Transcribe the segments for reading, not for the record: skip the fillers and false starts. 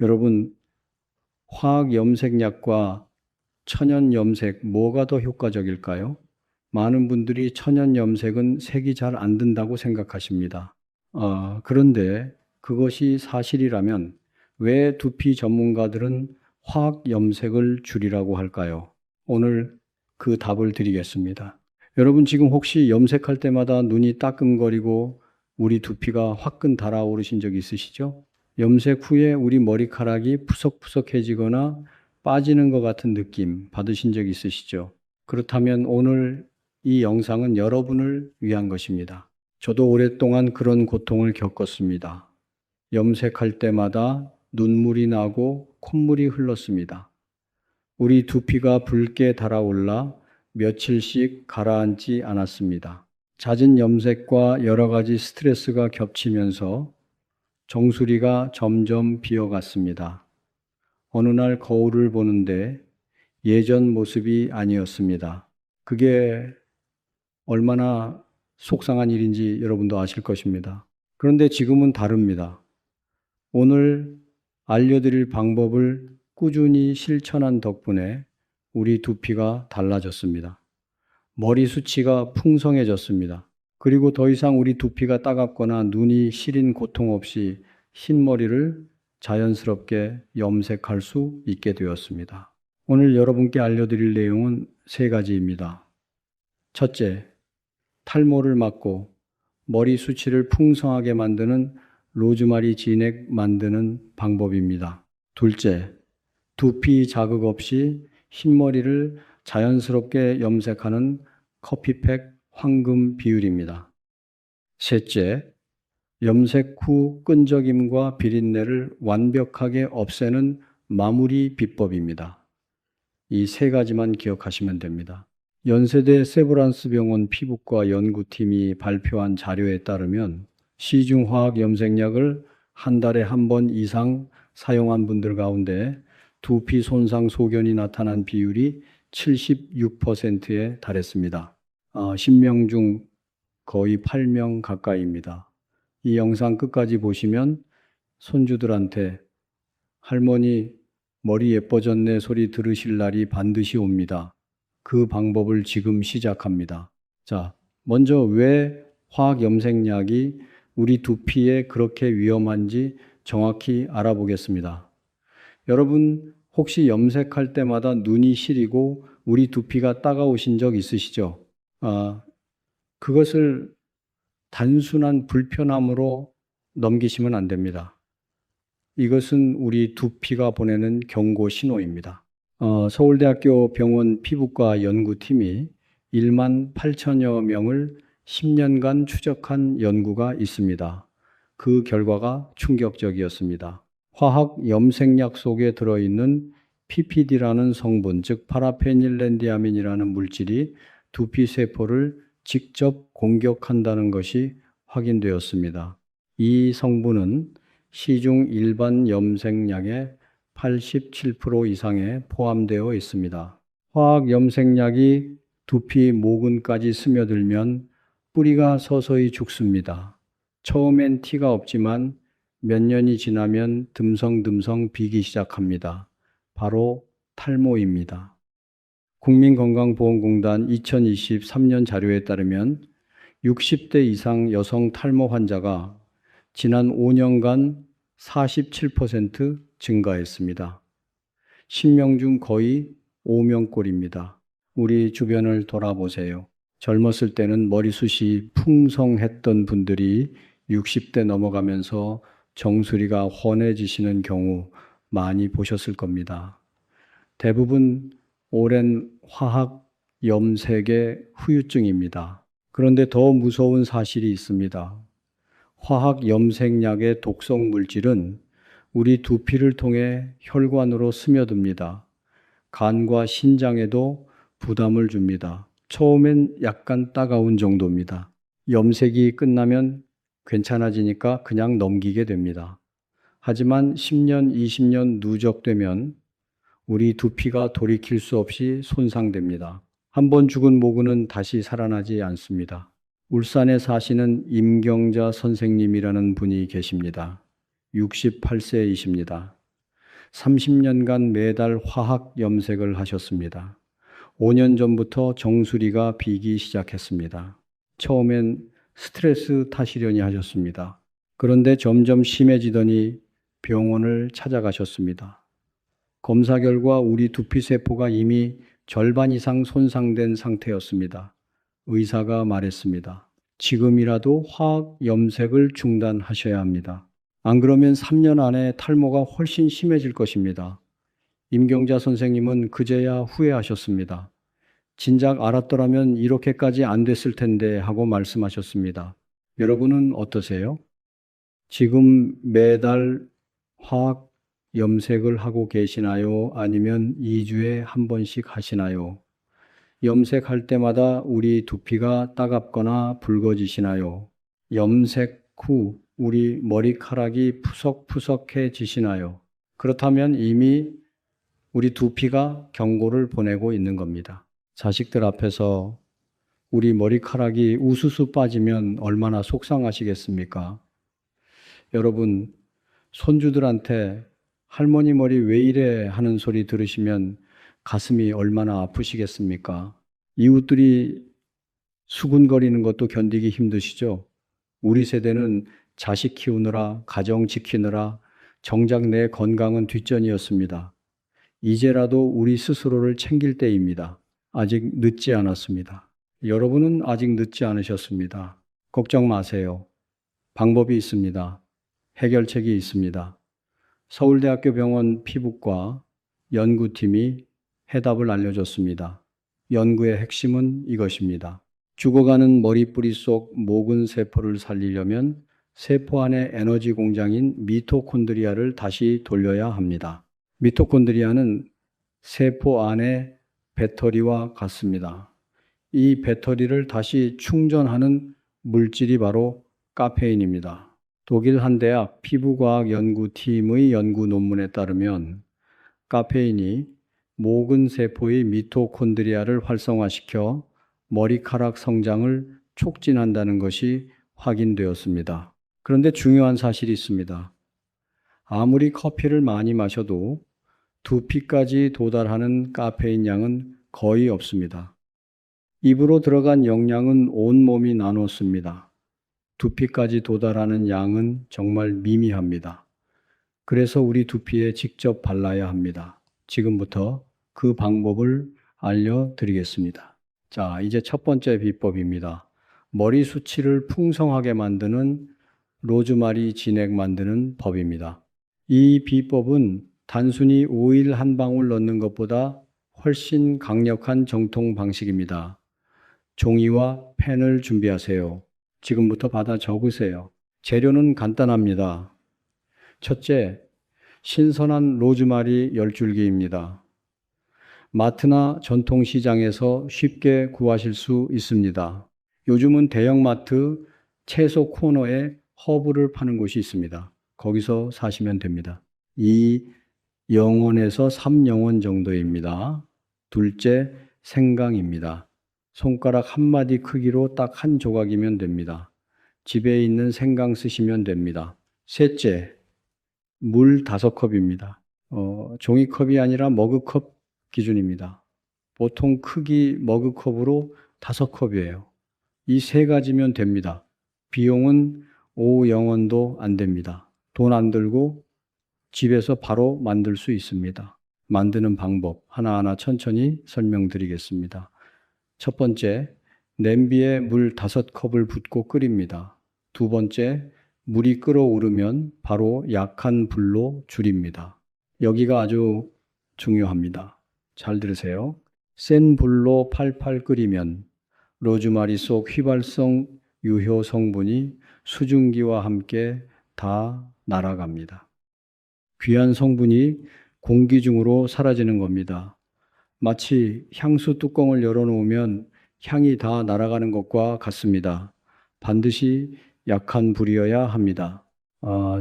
여러분, 화학 염색약과 천연 염색 뭐가 더 효과적일까요? 많은 분들이 천연 염색은 색이 잘 안 든다고 생각하십니다. 그런데 그것이 사실이라면 왜 두피 전문가들은 화학 염색을 줄이라고 할까요? 오늘 그 답을 드리겠습니다. 여러분 지금 혹시 염색할 때마다 눈이 따끔거리고 우리 두피가 화끈 달아오르신 적 있으시죠? 염색 후에 우리 머리카락이 푸석푸석해지거나 빠지는 것 같은 느낌 받으신 적 있으시죠? 그렇다면 오늘 이 영상은 여러분을 위한 것입니다. 저도 오랫동안 그런 고통을 겪었습니다. 염색할 때마다 눈물이 나고 콧물이 흘렀습니다. 우리 두피가 붉게 달아올라 며칠씩 가라앉지 않았습니다. 잦은 염색과 여러 가지 스트레스가 겹치면서 정수리가 점점 비어갔습니다. 어느 날 거울을 보는데 예전 모습이 아니었습니다. 그게 얼마나 속상한 일인지 여러분도 아실 것입니다. 그런데 지금은 다릅니다. 오늘 알려드릴 방법을 꾸준히 실천한 덕분에 우리 두피가 달라졌습니다. 머리 숱이가 풍성해졌습니다. 그리고 더 이상 우리 두피가 따갑거나 눈이 시린 고통 없이 흰머리를 자연스럽게 염색할 수 있게 되었습니다. 오늘 여러분께 알려드릴 내용은 3가지입니다. 첫째, 탈모를 막고 머리 숱을 풍성하게 만드는 로즈마리 진액 만드는 방법입니다. 둘째, 두피 자극 없이 흰머리를 자연스럽게 염색하는 커피팩 황금 비율입니다. 셋째, 염색 후 끈적임과 비린내를 완벽하게 없애는 마무리 비법입니다. 이 3가지만 기억하시면 됩니다. 연세대 세브란스 병원 피부과 연구팀이 발표한 자료에 따르면 시중화학 염색약을 한 달에 1번 이상 사용한 분들 가운데 두피 손상 소견이 나타난 비율이 76%에 달했습니다. 10명 중 거의 8명 가까이입니다. 이 영상 끝까지 보시면 손주들한테 할머니 머리 예뻐졌네 소리 들으실 날이 반드시 옵니다. 그 방법을 지금 시작합니다. 자, 먼저 왜 화학 염색약이 우리 두피에 그렇게 위험한지 정확히 알아보겠습니다. 여러분 혹시 염색할 때마다 눈이 시리고 우리 두피가 따가우신 적 있으시죠? 그것을 단순한 불편함으로 넘기시면 안 됩니다. 이것은 우리 두피가 보내는 경고 신호입니다. 서울대학교 병원 피부과 연구팀이 1만 8천여 명을 10년간 추적한 연구가 있습니다. 그 결과가 충격적이었습니다. 화학 염색약 속에 들어있는 PPD라는 성분, 즉 파라페닐렌디아민이라는 물질이 두피 세포를 직접 공격한다는 것이 확인되었습니다. 이 성분은 시중 일반 염색약의 87% 이상에 포함되어 있습니다. 화학 염색약이 두피 모근까지 스며들면 뿌리가 서서히 죽습니다. 처음엔 티가 없지만 몇 년이 지나면 듬성듬성 비기 시작합니다. 바로 탈모입니다. 국민건강보험공단 2023년 자료에 따르면 60대 이상 여성 탈모 환자가 지난 5년간 47% 증가했습니다. 10명 중 거의 5명꼴입니다. 우리 주변을 돌아보세요. 젊었을 때는 머리숱이 풍성했던 분들이 60대 넘어가면서 정수리가 훤해지시는 경우 많이 보셨을 겁니다. 대부분 오랜 화학 염색의 후유증입니다. 그런데 더 무서운 사실이 있습니다. 화학 염색약의 독성 물질은 우리 두피를 통해 혈관으로 스며듭니다. 간과 신장에도 부담을 줍니다. 처음엔 약간 따가운 정도입니다. 염색이 끝나면 괜찮아지니까 그냥 넘기게 됩니다. 하지만 10년, 20년 누적되면 우리 두피가 돌이킬 수 없이 손상됩니다. 한번 죽은 모근은 다시 살아나지 않습니다. 울산에 사시는 임경자 선생님이라는 분이 계십니다. 68세이십니다. 30년간 매달 화학 염색을 하셨습니다. 5년 전부터 정수리가 비기 시작했습니다. 처음엔 스트레스 탓이려니 하셨습니다. 그런데 점점 심해지더니 병원을 찾아가셨습니다. 검사 결과 우리 두피세포가 이미 절반 이상 손상된 상태였습니다. 의사가 말했습니다. 지금이라도 화학 염색을 중단하셔야 합니다. 안 그러면 3년 안에 탈모가 훨씬 심해질 것입니다. 임경자 선생님은 그제야 후회하셨습니다. 진작 알았더라면 이렇게까지 안 됐을 텐데 하고 말씀하셨습니다. 여러분은 어떠세요? 지금 매달 화학 염색을 하고 계시나요? 아니면 2주에 한 번씩 하시나요? 염색할 때마다 우리 두피가 따갑거나 붉어지시나요? 염색 후 우리 머리카락이 푸석푸석해지시나요? 그렇다면 이미 우리 두피가 경고를 보내고 있는 겁니다. 자식들 앞에서 우리 머리카락이 우수수 빠지면 얼마나 속상하시겠습니까? 여러분, 손주들한테 할머니 머리 왜 이래 하는 소리 들으시면 가슴이 얼마나 아프시겠습니까? 이웃들이 수군거리는 것도 견디기 힘드시죠? 우리 세대는 자식 키우느라, 가정 지키느라 정작 내 건강은 뒷전이었습니다. 이제라도 우리 스스로를 챙길 때입니다. 아직 늦지 않았습니다. 여러분은 아직 늦지 않으셨습니다. 걱정 마세요. 방법이 있습니다. 해결책이 있습니다. 서울대학교 병원 피부과 연구팀이 해답을 알려줬습니다. 연구의 핵심은 이것입니다. 죽어가는 머리뿌리 속 모근 세포를 살리려면 세포 안의 에너지 공장인 미토콘드리아를 다시 돌려야 합니다. 미토콘드리아는 세포 안의 배터리와 같습니다. 이 배터리를 다시 충전하는 물질이 바로 카페인입니다. 독일 한 대학 피부과학 연구팀의 연구 논문에 따르면 카페인이 모근 세포의 미토콘드리아를 활성화시켜 머리카락 성장을 촉진한다는 것이 확인되었습니다. 그런데 중요한 사실이 있습니다. 아무리 커피를 많이 마셔도 두피까지 도달하는 카페인 양은 거의 없습니다. 입으로 들어간 영양은 온몸이 나눴습니다. 두피까지 도달하는 양은 정말 미미합니다. 그래서 우리 두피에 직접 발라야 합니다. 지금부터 그 방법을 알려드리겠습니다. 자, 이제 첫 번째 비법입니다. 머리 숱을 풍성하게 만드는 로즈마리 진액 만드는 법입니다. 이 비법은 단순히 오일 한 방울 넣는 것보다 훨씬 강력한 정통 방식입니다. 종이와 펜을 준비하세요. 지금부터 받아 적으세요. 재료는 간단합니다. 첫째, 신선한 로즈마리 10줄기입니다. 마트나 전통시장에서 쉽게 구하실 수 있습니다. 요즘은 대형마트 채소 코너에 허브를 파는 곳이 있습니다. 거기서 사시면 됩니다. 2영원에서 3영원 정도입니다. 둘째, 생강입니다. 손가락 한마디 크기로 딱 한 조각이면 됩니다. 집에 있는 생강 쓰시면 됩니다. 셋째, 물 5컵입니다. 종이컵이 아니라 머그컵 기준입니다. 보통 크기 머그컵으로 5컵이에요. 이 세 가지면 됩니다. 비용은 5영원도 안 됩니다. 돈 안 들고 집에서 바로 만들 수 있습니다. 만드는 방법 하나하나 천천히 설명드리겠습니다. 첫 번째, 냄비에 물 5컵을 붓고 끓입니다. 두 번째, 물이 끓어오르면 바로 약한 불로 줄입니다. 여기가 아주 중요합니다. 잘 들으세요. 센 불로 팔팔 끓이면 로즈마리 속 휘발성 유효 성분이 수증기와 함께 다 날아갑니다. 귀한 성분이 공기 중으로 사라지는 겁니다. 마치 향수 뚜껑을 열어놓으면 향이 다 날아가는 것과 같습니다. 반드시 약한 불이어야 합니다.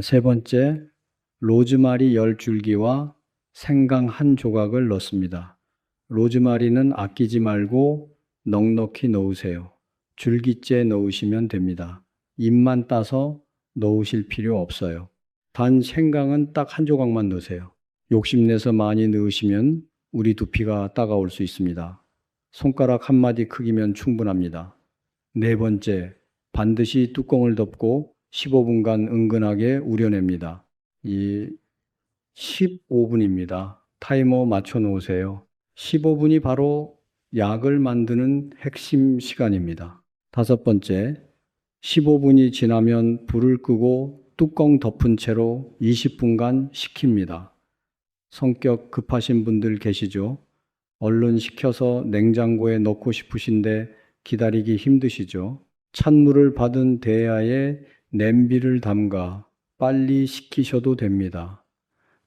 세 번째, 로즈마리 10줄기와 생강 1조각을 넣습니다. 로즈마리는 아끼지 말고 넉넉히 넣으세요. 줄기째 넣으시면 됩니다. 잎만 따서 넣으실 필요 없어요. 단 생강은 딱 1조각만 넣으세요. 욕심내서 많이 넣으시면 우리 두피가 따가울 수 있습니다. 손가락 한 마디 크기면 충분합니다. 네 번째, 반드시 뚜껑을 덮고 15분간 은근하게 우려냅니다. 이 15분입니다. 타이머 맞춰 놓으세요. 15분이 바로 약을 만드는 핵심 시간입니다. 다섯 번째, 15분이 지나면 불을 끄고 뚜껑 덮은 채로 20분간 식힙니다. 성격 급하신 분들 계시죠? 얼른 식혀서 냉장고에 넣고 싶으신데 기다리기 힘드시죠? 찬물을 받은 대야에 냄비를 담가 빨리 식히셔도 됩니다.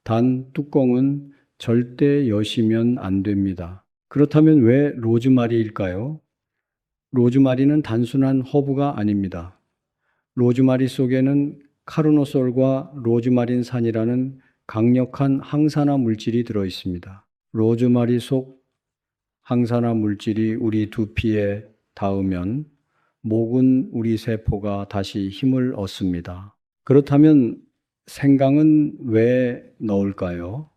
단 뚜껑은 절대 여시면 안 됩니다. 그렇다면 왜 로즈마리일까요? 로즈마리는 단순한 허브가 아닙니다. 로즈마리 속에는 카르노솔과 로즈마린산이라는 강력한 항산화 물질이 들어 있습니다. 로즈마리 속 항산화 물질이 우리 두피에 닿으면 모근 우리 세포가 다시 힘을 얻습니다. 그렇다면 생강은 왜 넣을까요?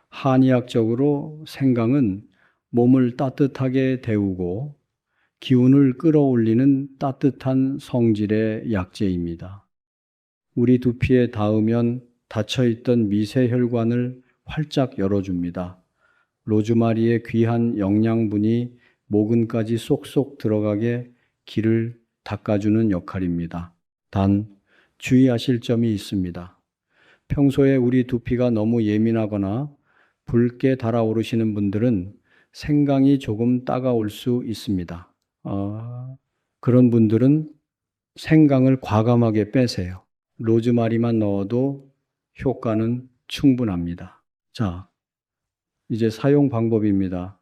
한의학적으로 생강은 몸을 따뜻하게 데우고 기운을 끌어올리는 따뜻한 성질의 약재입니다. 우리 두피에 닿으면 닫혀있던 미세혈관을 활짝 열어줍니다. 로즈마리의 귀한 영양분이 모근까지 쏙쏙 들어가게 길을 닦아주는 역할입니다. 단 주의하실 점이 있습니다. 평소에 우리 두피가 너무 예민하거나 붉게 달아오르시는 분들은 생강이 조금 따가울 수 있습니다. 그런 분들은 생강을 과감하게 빼세요. 로즈마리만 넣어도 효과는 충분합니다. 자, 이제 사용 방법입니다.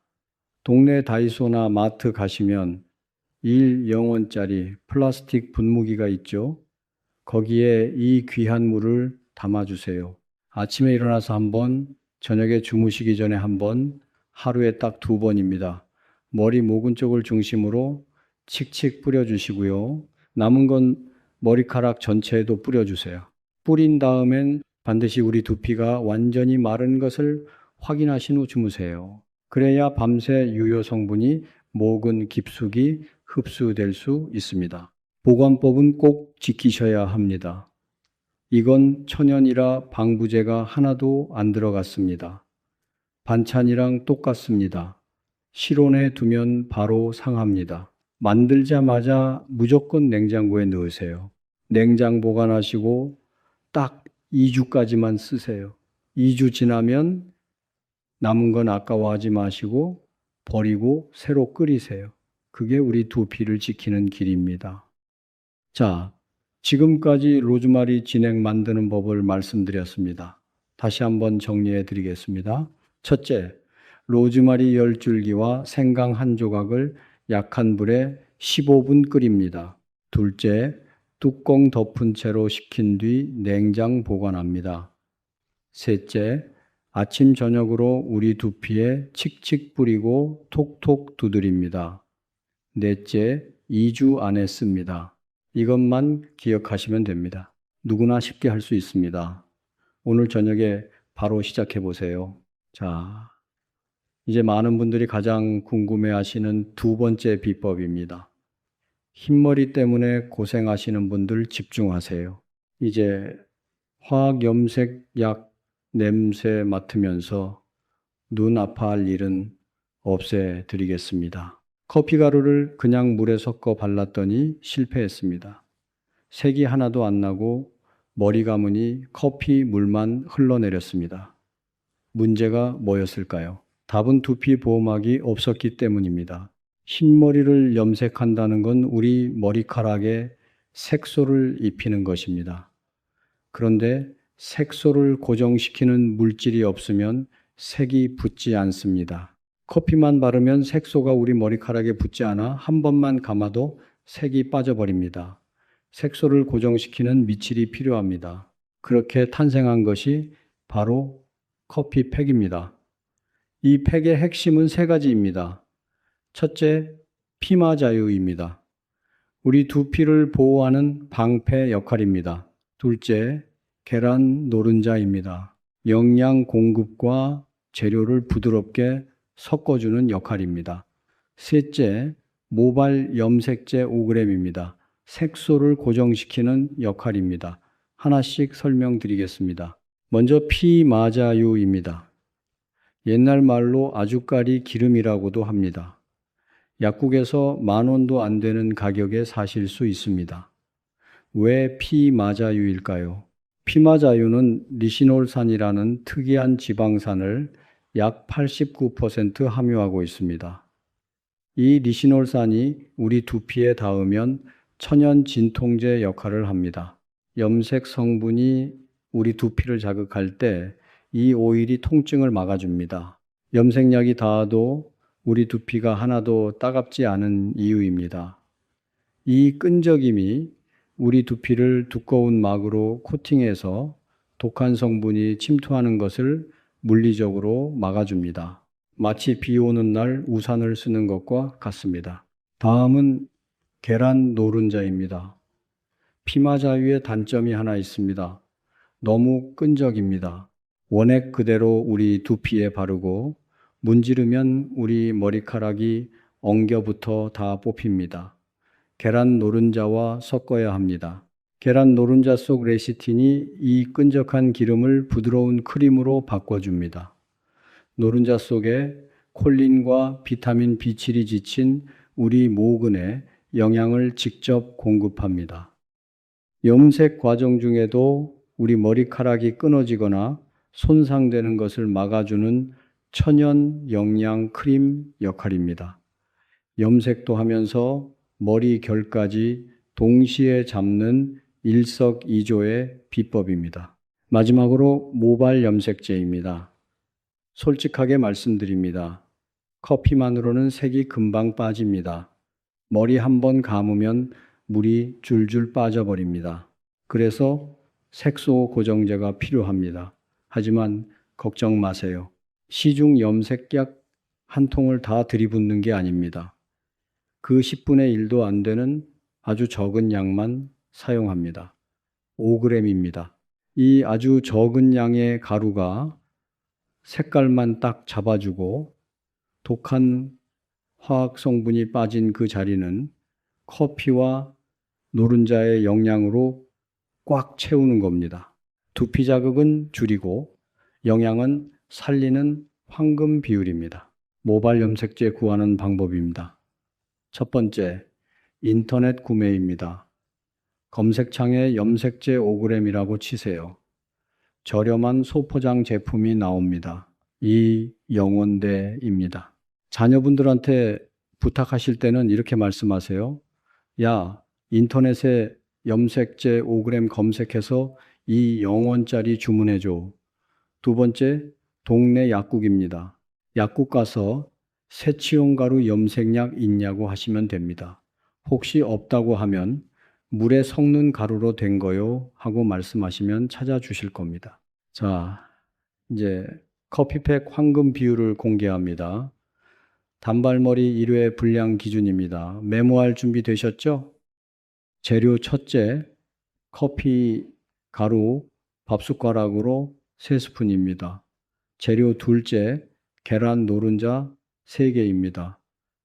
동네 다이소나 마트 가시면 1영원짜리 플라스틱 분무기가 있죠. 거기에 이 귀한 물을 담아주세요. 아침에 일어나서 한 번, 저녁에 주무시기 전에 한 번, 하루에 딱 2번입니다. 머리 모근 쪽을 중심으로 칙칙 뿌려주시고요. 남은 건 머리카락 전체에도 뿌려주세요. 뿌린 다음엔 반드시 우리 두피가 완전히 마른 것을 확인하신 후 주무세요. 그래야 밤새 유효 성분이 모근 깊숙이 흡수될 수 있습니다. 보관법은 꼭 지키셔야 합니다. 이건 천연이라 방부제가 하나도 안 들어갔습니다. 반찬이랑 똑같습니다. 실온에 두면 바로 상합니다. 만들자마자 무조건 냉장고에 넣으세요. 냉장 보관하시고 딱 2주까지만 쓰세요. 2주 지나면 남은 건 아까워하지 마시고 버리고 새로 끓이세요. 그게 우리 두피를 지키는 길입니다. 자, 지금까지 로즈마리 진액 만드는 법을 말씀드렸습니다. 다시 한번 정리해 드리겠습니다. 첫째, 로즈마리 10줄기와 생강 한 조각을 약한 불에 15분 끓입니다. 둘째, 뚜껑 덮은 채로 식힌 뒤 냉장 보관합니다. 셋째, 아침 저녁으로 우리 두피에 칙칙 뿌리고 톡톡 두드립니다. 넷째, 2주 안에 씁니다. 이것만 기억하시면 됩니다. 누구나 쉽게 할 수 있습니다. 오늘 저녁에 바로 시작해 보세요. 자, 이제 많은 분들이 가장 궁금해하시는 두 번째 비법입니다. 흰머리 때문에 고생하시는 분들 집중하세요. 이제 화학 염색약 냄새 맡으면서 눈 아파할 일은 없애드리겠습니다. 커피 가루를 그냥 물에 섞어 발랐더니 실패했습니다. 색이 하나도 안 나고 머리 감으니 커피 물만 흘러내렸습니다. 문제가 뭐였을까요? 답은 두피 보호막이 없었기 때문입니다. 흰머리를 염색한다는 건 우리 머리카락에 색소를 입히는 것입니다. 그런데 색소를 고정시키는 물질이 없으면 색이 붙지 않습니다. 커피만 바르면 색소가 우리 머리카락에 붙지 않아 한 번만 감아도 색이 빠져버립니다. 색소를 고정시키는 미칠이 필요합니다. 그렇게 탄생한 것이 바로 커피팩입니다. 이 팩의 핵심은 세 가지입니다. 첫째, 피마자유입니다. 우리 두피를 보호하는 방패 역할입니다. 둘째, 계란 노른자입니다. 영양 공급과 재료를 부드럽게 섞어주는 역할입니다. 셋째, 모발 염색제 5g입니다. 색소를 고정시키는 역할입니다. 하나씩 설명드리겠습니다. 먼저 피마자유입니다. 옛날 말로 아주까리 기름이라고도 합니다. 약국에서 10,000원도 안 되는 가격에 사실 수 있습니다. 왜 피마자유일까요? 피마자유는 리시놀산이라는 특이한 지방산을 약 89% 함유하고 있습니다. 이 리시놀산이 우리 두피에 닿으면 천연 진통제 역할을 합니다. 염색 성분이 우리 두피를 자극할 때 이 오일이 통증을 막아줍니다. 염색약이 닿아도 우리 두피가 하나도 따갑지 않은 이유입니다. 이 끈적임이 우리 두피를 두꺼운 막으로 코팅해서 독한 성분이 침투하는 것을 물리적으로 막아줍니다. 마치 비 오는 날 우산을 쓰는 것과 같습니다. 다음은 계란 노른자입니다. 피마자유의 단점이 하나 있습니다. 너무 끈적입니다. 원액 그대로 우리 두피에 바르고 문지르면 우리 머리카락이 엉겨붙어 다 뽑힙니다. 계란 노른자와 섞어야 합니다. 계란 노른자 속 레시틴이 이 끈적한 기름을 부드러운 크림으로 바꿔줍니다. 노른자 속에 콜린과 비타민 B7이 지친 우리 모근에 영양을 직접 공급합니다. 염색 과정 중에도 우리 머리카락이 끊어지거나 손상되는 것을 막아주는 천연 영양 크림 역할입니다. 염색도 하면서 머리 결까지 동시에 잡는 일석이조의 비법입니다. 마지막으로 모발 염색제입니다. 솔직하게 말씀드립니다. 커피만으로는 색이 금방 빠집니다. 머리 한 번 감으면 물이 줄줄 빠져버립니다. 그래서 색소 고정제가 필요합니다. 하지만 걱정 마세요. 시중 염색약 한 통을 다 들이붓는 게 아닙니다. 그 10분의 1도 안 되는 아주 적은 양만 사용합니다. 5g입니다. 이 아주 적은 양의 가루가 색깔만 딱 잡아주고 독한 화학 성분이 빠진 그 자리는 커피와 노른자의 영양으로 꽉 채우는 겁니다. 두피 자극은 줄이고 영양은 살리는 황금 비율입니다. 모발 염색제 구하는 방법입니다. 첫 번째, 인터넷 구매입니다. 검색창에 염색제 5g이라고 치세요. 저렴한 소포장 제품이 나옵니다. 이영원대입니다. 자녀분들한테 부탁하실 때는 이렇게 말씀하세요. 야, 인터넷에 염색제 5g 검색해서 이 0원짜리 주문해줘. 두 번째, 동네 약국입니다. 약국 가서 새치용 가루 염색약 있냐고 하시면 됩니다. 혹시 없다고 하면 물에 섞는 가루로 된 거요 하고 말씀하시면 찾아주실 겁니다. 자, 이제 커피팩 황금 비율을 공개합니다. 단발머리 1회 분량 기준입니다. 메모할 준비 되셨죠? 재료 첫째, 커피 가루 밥숟가락으로 3스푼입니다. 재료 둘째, 계란 노른자 3개입니다.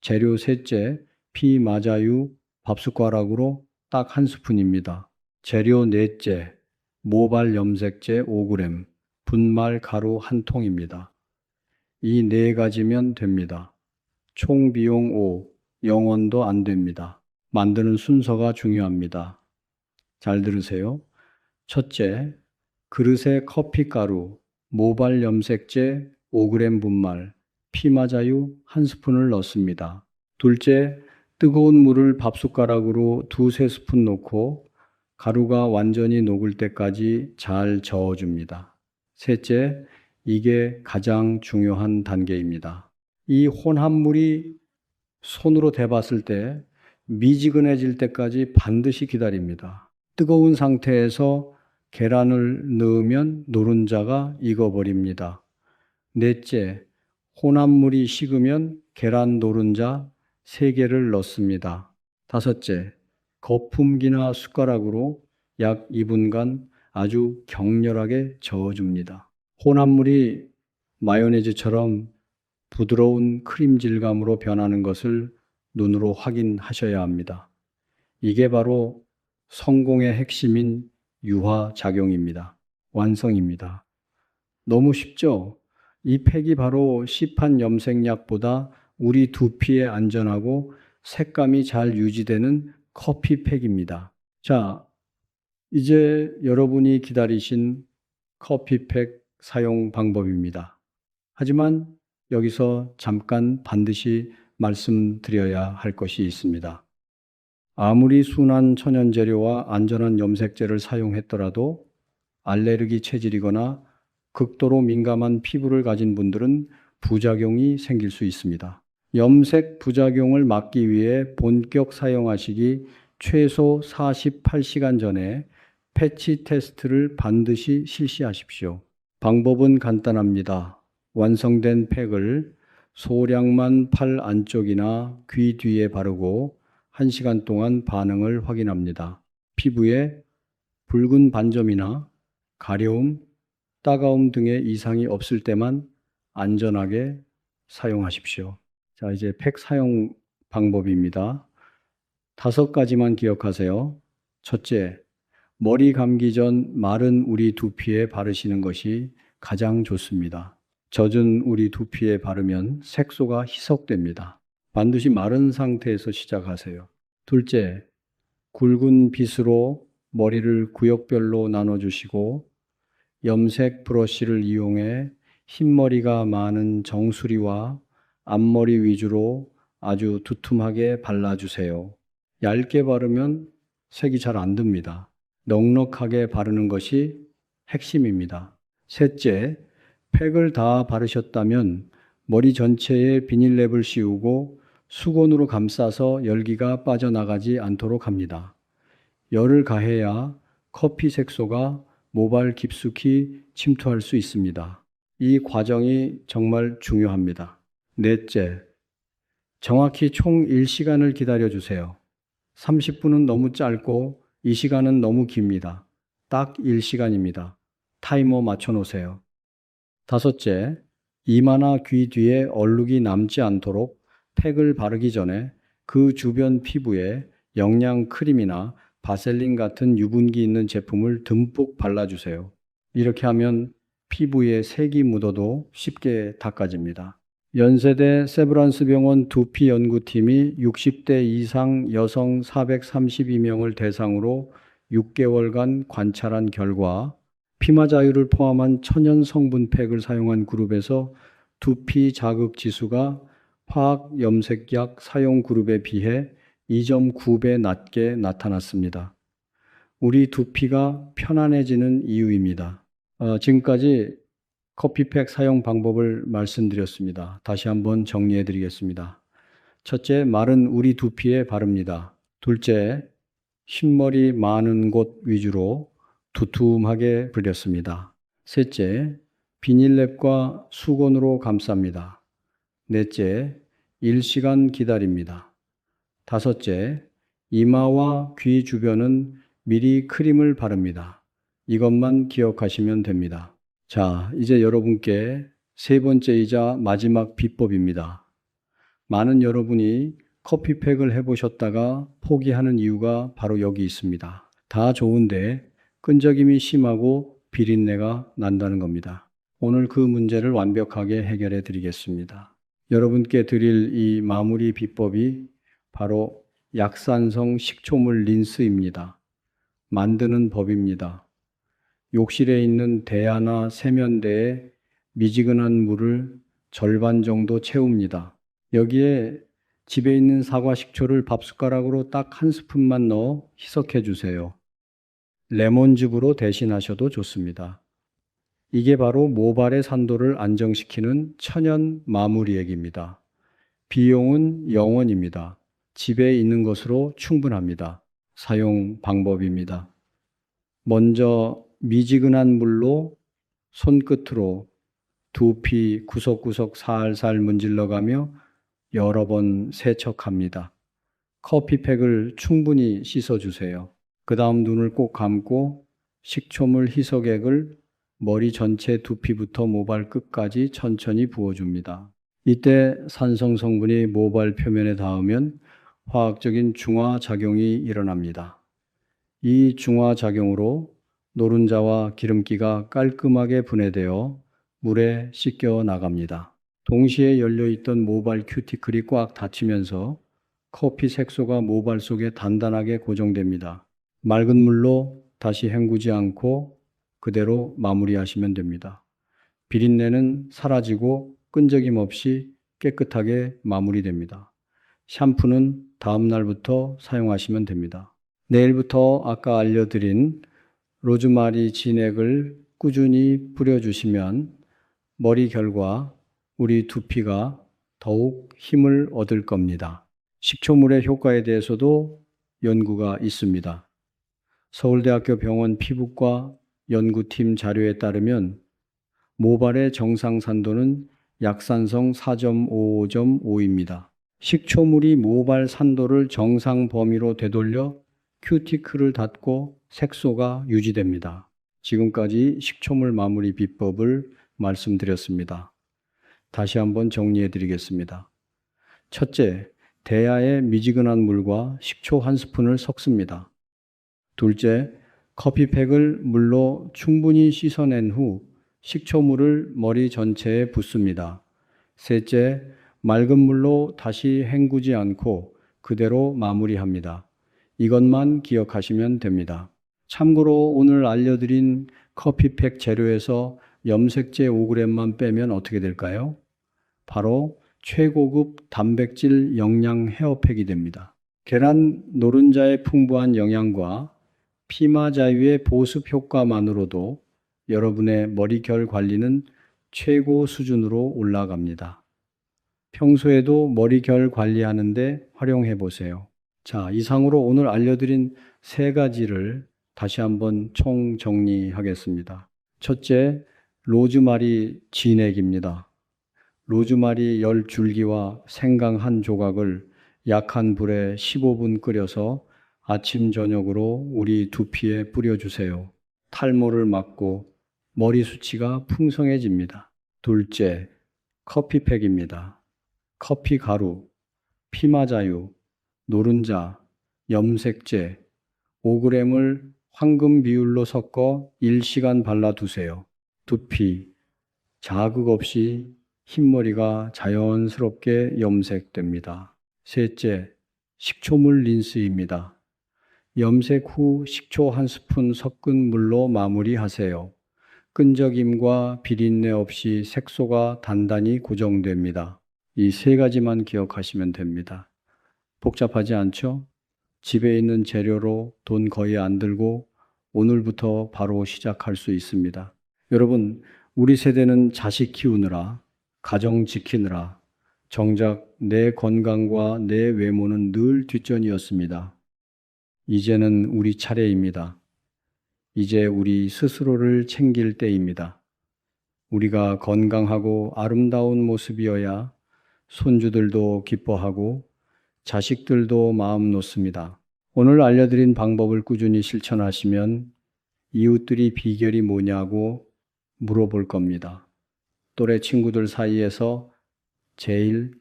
재료 셋째, 피마자유 밥숟가락으로 딱 1스푼입니다. 재료 넷째, 모발 염색제 5g, 분말 가루 1통입니다. 이 4가지면 됩니다. 총 비용 5, 0원도 안 됩니다. 만드는 순서가 중요합니다. 잘 들으세요. 첫째, 그릇에 커피가루, 모발 염색제 5g 분말, 피마자유 1스푼을 넣습니다. 둘째, 뜨거운 물을 밥숟가락으로 2-3스푼 넣고 가루가 완전히 녹을 때까지 잘 저어줍니다. 셋째, 이게 가장 중요한 단계입니다. 이 혼합물이 손으로 대봤을 때 미지근해질 때까지 반드시 기다립니다. 뜨거운 상태에서 계란을 넣으면 노른자가 익어버립니다. 넷째, 혼합물이 식으면 계란 노른자 3개를 넣습니다. 다섯째, 거품기나 숟가락으로 약 2분간 아주 격렬하게 저어줍니다. 혼합물이 마요네즈처럼 부드러운 크림 질감으로 변하는 것을 눈으로 확인하셔야 합니다. 이게 바로 성공의 핵심인 유화작용입니다. 완성입니다. 너무 쉽죠? 이 팩이 바로 시판 염색약보다 우리 두피에 안전하고 색감이 잘 유지되는 커피팩입니다. 자, 이제 여러분이 기다리신 커피팩 사용 방법입니다. 하지만 여기서 잠깐 반드시 말씀드려야 할 것이 있습니다. 아무리 순한 천연재료와 안전한 염색제를 사용했더라도 알레르기 체질이거나 극도로 민감한 피부를 가진 분들은 부작용이 생길 수 있습니다. 염색 부작용을 막기 위해 본격 사용하시기 최소 48시간 전에 패치 테스트를 반드시 실시하십시오. 방법은 간단합니다. 완성된 팩을 소량만 팔 안쪽이나 귀 뒤에 바르고 1시간 동안 반응을 확인합니다. 피부에 붉은 반점이나 가려움, 따가움 등의 이상이 없을 때만 안전하게 사용하십시오. 자, 이제 팩 사용 방법입니다. 5가지만 기억하세요. 첫째, 머리 감기 전 마른 우리 두피에 바르시는 것이 가장 좋습니다. 젖은 우리 두피에 바르면 색소가 희석됩니다. 반드시 마른 상태에서 시작하세요. 둘째, 굵은 빗으로 머리를 구역별로 나눠주시고 염색 브러쉬를 이용해 흰머리가 많은 정수리와 앞머리 위주로 아주 두툼하게 발라주세요. 얇게 바르면 색이 잘 안 듭니다. 넉넉하게 바르는 것이 핵심입니다. 셋째, 팩을 다 바르셨다면 머리 전체에 비닐랩을 씌우고 수건으로 감싸서 열기가 빠져나가지 않도록 합니다. 열을 가해야 커피 색소가 모발 깊숙이 침투할 수 있습니다. 이 과정이 정말 중요합니다. 넷째, 정확히 총 1시간을 기다려주세요. 30분은 너무 짧고 이 시간은 너무 깁니다. 딱 1시간입니다. 타이머 맞춰놓으세요. 다섯째, 이마나 귀 뒤에 얼룩이 남지 않도록 팩을 바르기 전에 그 주변 피부에 영양 크림이나 바셀린 같은 유분기 있는 제품을 듬뿍 발라주세요. 이렇게 하면 피부에 색이 묻어도 쉽게 닦아집니다. 연세대 세브란스 병원 두피 연구팀이 60대 이상 여성 432명을 대상으로 6개월간 관찰한 결과 피마자유를 포함한 천연 성분 팩을 사용한 그룹에서 두피 자극 지수가 화학 염색약 사용 그룹에 비해 2.9배 낮게 나타났습니다. 우리 두피가 편안해지는 이유입니다. 지금까지 커피팩 사용 방법을 말씀드렸습니다. 다시 한번 정리해 드리겠습니다. 첫째, 마른 우리 두피에 바릅니다. 둘째, 흰머리 많은 곳 위주로 두툼하게 불렸습니다. 셋째, 비닐랩과 수건으로 감쌉니다. 넷째, 1시간 기다립니다. 다섯째, 이마와 귀 주변은 미리 크림을 바릅니다. 이것만 기억하시면 됩니다. 자, 이제 여러분께 세 번째이자 마지막 비법입니다. 많은 여러분이 커피팩을 해보셨다가 포기하는 이유가 바로 여기 있습니다. 다 좋은데 끈적임이 심하고 비린내가 난다는 겁니다. 오늘 그 문제를 완벽하게 해결해 드리겠습니다. 여러분께 드릴 이 마무리 비법이 바로 약산성 식초물 린스입니다. 만드는 법입니다. 욕실에 있는 대야나 세면대에 미지근한 물을 절반 정도 채웁니다. 여기에 집에 있는 사과 식초를 밥숟가락으로 딱 1스푼만 넣어 희석해 주세요. 레몬즙으로 대신하셔도 좋습니다. 이게 바로 모발의 산도를 안정시키는 천연 마무리액입니다. 비용은 0원입니다. 집에 있는 것으로 충분합니다. 사용 방법입니다. 먼저 미지근한 물로 손끝으로 두피 구석구석 살살 문질러가며 여러 번 세척합니다. 커피팩을 충분히 씻어주세요. 그 다음 눈을 꼭 감고 식초물 희석액을 머리 전체 두피부터 모발 끝까지 천천히 부어줍니다. 이때 산성 성분이 모발 표면에 닿으면 화학적인 중화작용이 일어납니다. 이 중화작용으로 노른자와 기름기가 깔끔하게 분해되어 물에 씻겨 나갑니다. 동시에 열려있던 모발 큐티클이 꽉 닫히면서 커피 색소가 모발 속에 단단하게 고정됩니다. 맑은 물로 다시 헹구지 않고 그대로 마무리하시면 됩니다. 비린내는 사라지고 끈적임 없이 깨끗하게 마무리됩니다. 샴푸는 다음 날부터 사용하시면 됩니다. 내일부터 아까 알려드린 로즈마리 진액을 꾸준히 뿌려주시면 머리 결과 우리 두피가 더욱 힘을 얻을 겁니다. 식초물의 효과에 대해서도 연구가 있습니다. 서울대학교 병원 피부과 연구팀 자료에 따르면 모발의 정상 산도는 약산성 4.55.5입니다. 식초물이 모발 산도를 정상 범위로 되돌려 큐티클을 닫고 색소가 유지됩니다. 지금까지 식초물 마무리 비법을 말씀드렸습니다. 다시 한번 정리해 드리겠습니다. 첫째, 대야에 미지근한 물과 식초 한 스푼을 섞습니다. 둘째, 커피팩을 물로 충분히 씻어낸 후 식초물을 머리 전체에 붓습니다. 셋째, 맑은 물로 다시 헹구지 않고 그대로 마무리합니다. 이것만 기억하시면 됩니다. 참고로 오늘 알려드린 커피팩 재료에서 염색제 5g만 빼면 어떻게 될까요? 바로 최고급 단백질 영양 헤어팩이 됩니다. 계란 노른자의 풍부한 영양과 피마자유의 보습 효과만으로도 여러분의 머리결 관리는 최고 수준으로 올라갑니다. 평소에도 머리결 관리하는데 활용해 보세요. 자, 이상으로 오늘 알려드린 세 가지를 다시 한번 총정리하겠습니다. 첫째, 로즈마리 진액입니다. 로즈마리 10줄기와 생강 한 조각을 약한 불에 15분 끓여서 아침 저녁으로 우리 두피에 뿌려주세요. 탈모를 막고 머리 숱이가 풍성해집니다. 둘째, 커피팩입니다. 커피 가루, 피마자유, 노른자, 염색제 5g을 황금 비율로 섞어 1시간 발라두세요. 두피, 자극 없이 흰머리가 자연스럽게 염색됩니다. 셋째, 식초물 린스입니다. 염색 후 식초 한 스푼 섞은 물로 마무리하세요. 끈적임과 비린내 없이 색소가 단단히 고정됩니다. 이 세 가지만 기억하시면 됩니다. 복잡하지 않죠? 집에 있는 재료로 돈 거의 안 들고 오늘부터 바로 시작할 수 있습니다. 여러분, 우리 세대는 자식 키우느라, 가정 지키느라 정작 내 건강과 내 외모는 늘 뒷전이었습니다. 이제는 우리 차례입니다. 이제 우리 스스로를 챙길 때입니다. 우리가 건강하고 아름다운 모습이어야 손주들도 기뻐하고 자식들도 마음 놓습니다. 오늘 알려드린 방법을 꾸준히 실천하시면 이웃들이 비결이 뭐냐고 물어볼 겁니다. 또래 친구들 사이에서 제일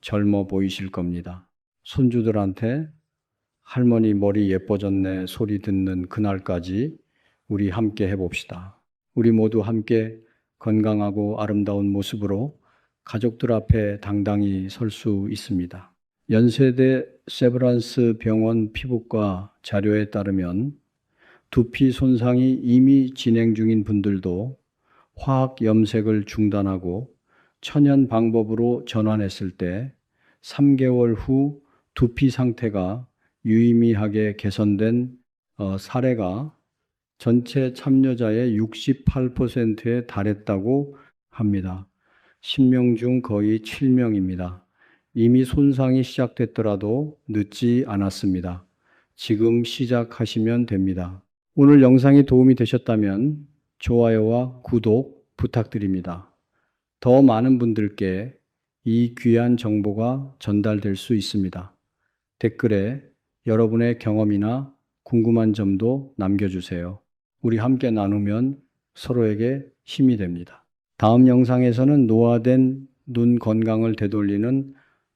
젊어 보이실 겁니다. 손주들한테 할머니 머리 예뻐졌네 소리 듣는 그날까지 우리 함께 해봅시다. 우리 모두 함께 건강하고 아름다운 모습으로 가족들 앞에 당당히 설 수 있습니다. 연세대 세브란스 병원 피부과 자료에 따르면 두피 손상이 이미 진행 중인 분들도 화학 염색을 중단하고 천연 방법으로 전환했을 때 3개월 후 두피 상태가 유의미하게 개선된 사례가 전체 참여자의 68%에 달했다고 합니다. 10명 중 거의 7명입니다. 이미 손상이 시작됐더라도 늦지 않았습니다. 지금 시작하시면 됩니다. 오늘 영상이 도움이 되셨다면 좋아요와 구독 부탁드립니다. 더 많은 분들께 이 귀한 정보가 전달될 수 있습니다. 댓글에 여러분의 경험이나 궁금한 점도 남겨주세요. 우리 함께 나누면 서로에게 힘이 됩니다. 다음 영상에서는 노화된 눈 건강을 되돌리는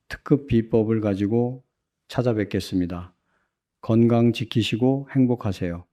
특급 비법을 가지고 찾아뵙겠습니다. 건강 지키시고 행복하세요.